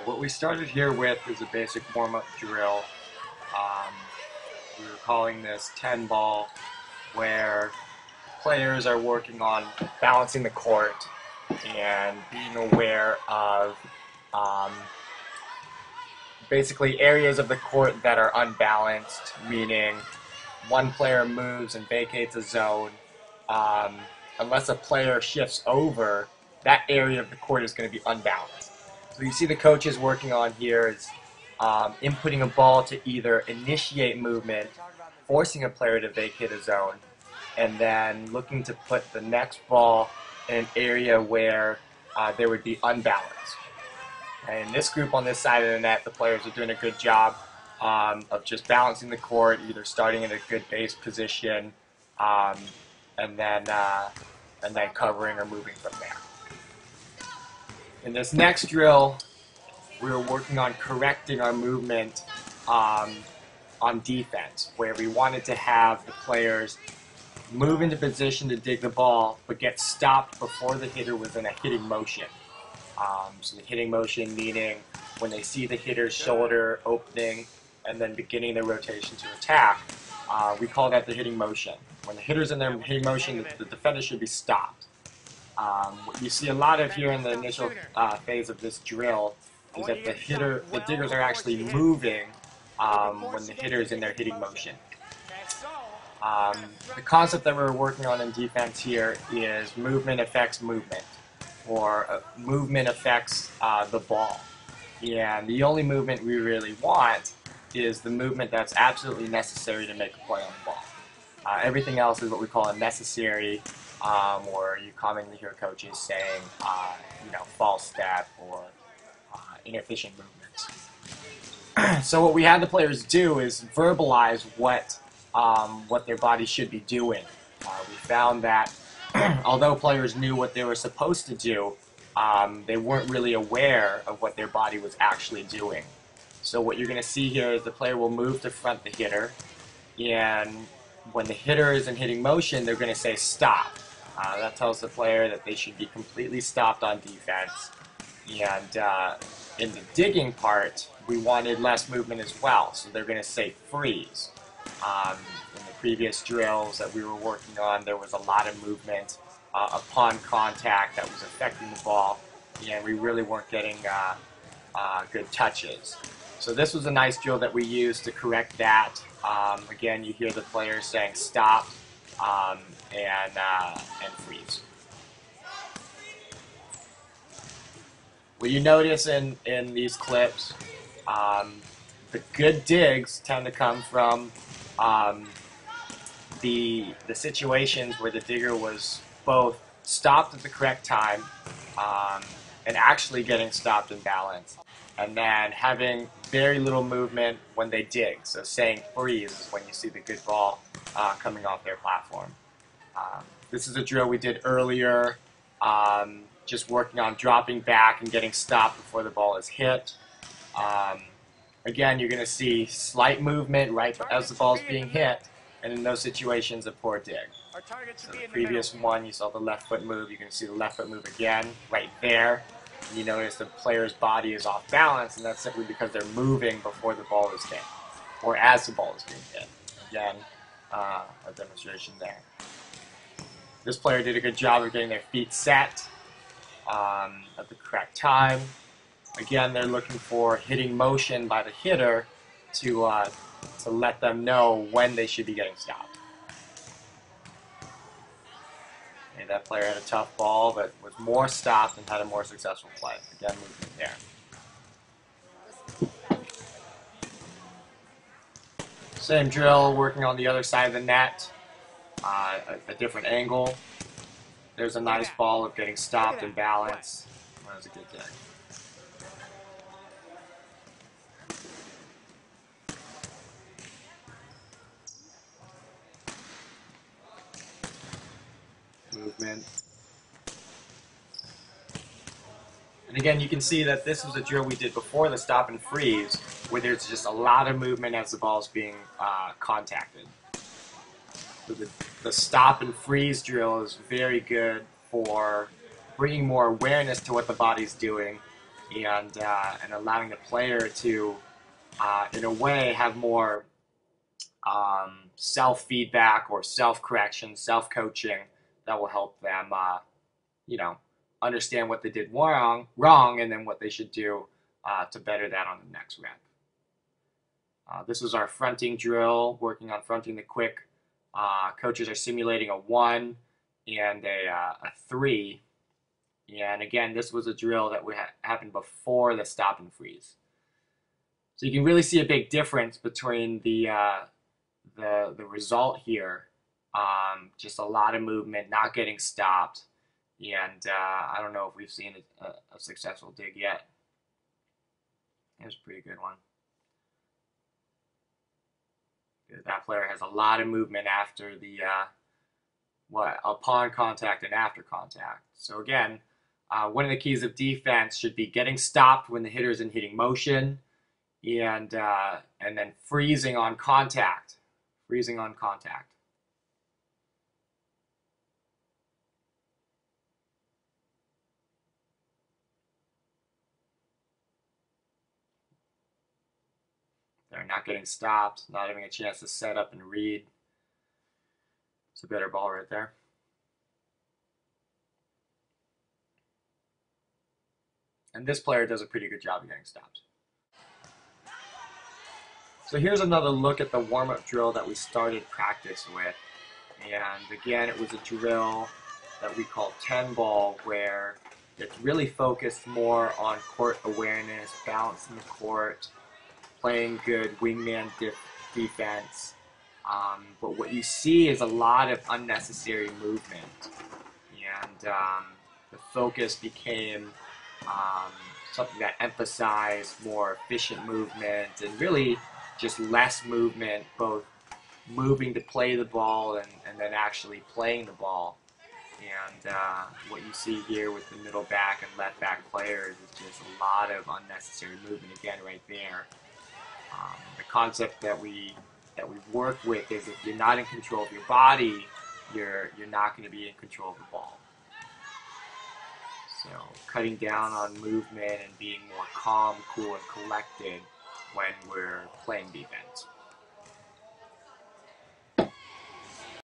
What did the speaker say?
What we started here with is a basic warm-up drill. We were calling this 10 ball, where players are working on balancing the court and being aware of basically areas of the court that are unbalanced, meaning one player moves and vacates a zone. Unless a player shifts over, that area of the court is going to be unbalanced. So you see the coaches working on here is inputting a ball to either initiate movement, forcing a player to vacate a zone, and then looking to put the next ball in an area where there would be unbalance. And in this group on this side of the net, the players are doing a good job of just balancing the court, either starting in a good base position and then covering or moving from there. In this next drill, we're working on correcting our movement on defense, where we wanted to have the players move into position to dig the ball, but get stopped before the hitter was in a hitting motion. So the hitting motion meaning when they see the hitter's shoulder opening and then beginning their rotation to attack, we call that the hitting motion. When the hitter's in their hitting motion, the defender should be stopped. What you see a lot of here in the initial phase of this drill is that the diggers are actually moving when the hitter is in their hitting motion. The concept that we're working on in defense here is movement affects movement, or movement affects the ball. And the only movement we really want is the movement that's absolutely necessary to make a play on the ball. Everything else is what we call unnecessary, or you commonly hear coaches saying, false step or inefficient movements. So what we had the players do is verbalize what their body should be doing. We found that although players knew what they were supposed to do, they weren't really aware of what their body was actually doing. So what you're going to see here is the player will move to front the hitter, and when the hitter is in hitting motion, they're going to say stop. That tells the player that they should be completely stopped on defense. And in the digging part, we wanted less movement as well, so they're going to say freeze. In the previous drills that we were working on, there was a lot of movement upon contact that was affecting the ball, and we really weren't getting good touches. So this was a nice drill that we used to correct that. Again, you hear the players saying stop and freeze. What you notice in these clips, the good digs tend to come from the situations where the digger was both stopped at the correct time and actually getting stopped in balance, and then having very little movement when they dig. So saying freeze is when you see the good ball coming off their platform. This is a drill we did earlier, just working on dropping back and getting stopped before the ball is hit. Again, you're going to see slight movement right as the ball is being hit, and in those situations, a poor dig. So the previous one, you saw the left foot move. You can see the left foot move again right there. And you notice the player's body is off balance, and that's simply because they're moving before the ball is hit, or as the ball is being hit. Again, a demonstration there. This player did a good job of getting their feet set at the correct time. Again, they're looking for hitting motion by the hitter to let them know when they should be getting stopped. Okay, that player had a tough ball, but was more stopped and had a more successful play. Again, movement there. Same drill, working on the other side of the net, a different angle. There's a nice ball of getting stopped and balance. That was a good day. Movement. And again, you can see that this was a drill we did before the stop and freeze, where there's just a lot of movement as the ball is being contacted. So the stop and freeze drill is very good for bringing more awareness to what the body's doing, and allowing the player to, in a way, have more self-feedback or self-correction, self-coaching that will help them, you know, understand what they did wrong, and then what they should do to better that on the next rep. This is our fronting drill, working on fronting the quick. Coaches are simulating a 1 and a 3. And again, this was a drill that happened before the stop and freeze. So you can really see a big difference between the result here. Just a lot of movement, not getting stopped. And I don't know if we've seen a successful dig yet. Here's a pretty good one. That player has a lot of movement after the upon contact and after contact. So again, one of the keys of defense should be getting stopped when the hitter is in hitting motion, and then freezing on contact. Freezing on contact. They're not getting stopped, not having a chance to set up and read. It's a better ball right there. And this player does a pretty good job of getting stopped. So here's another look at the warm-up drill that we started practice with. And again, it was a drill that we call 10 ball, where it's really focused more on court awareness, balancing the court, playing good wingman defense. But what you see is a lot of unnecessary movement. And the focus became something that emphasized more efficient movement and really just less movement, both moving to play the ball and then actually playing the ball. And what you see here with the middle back and left back players is just a lot of unnecessary movement again right there. The concept that we work with is if you're not in control of your body, you're not going to be in control of the ball. So cutting down on movement and being more calm, cool, and collected when we're playing defense.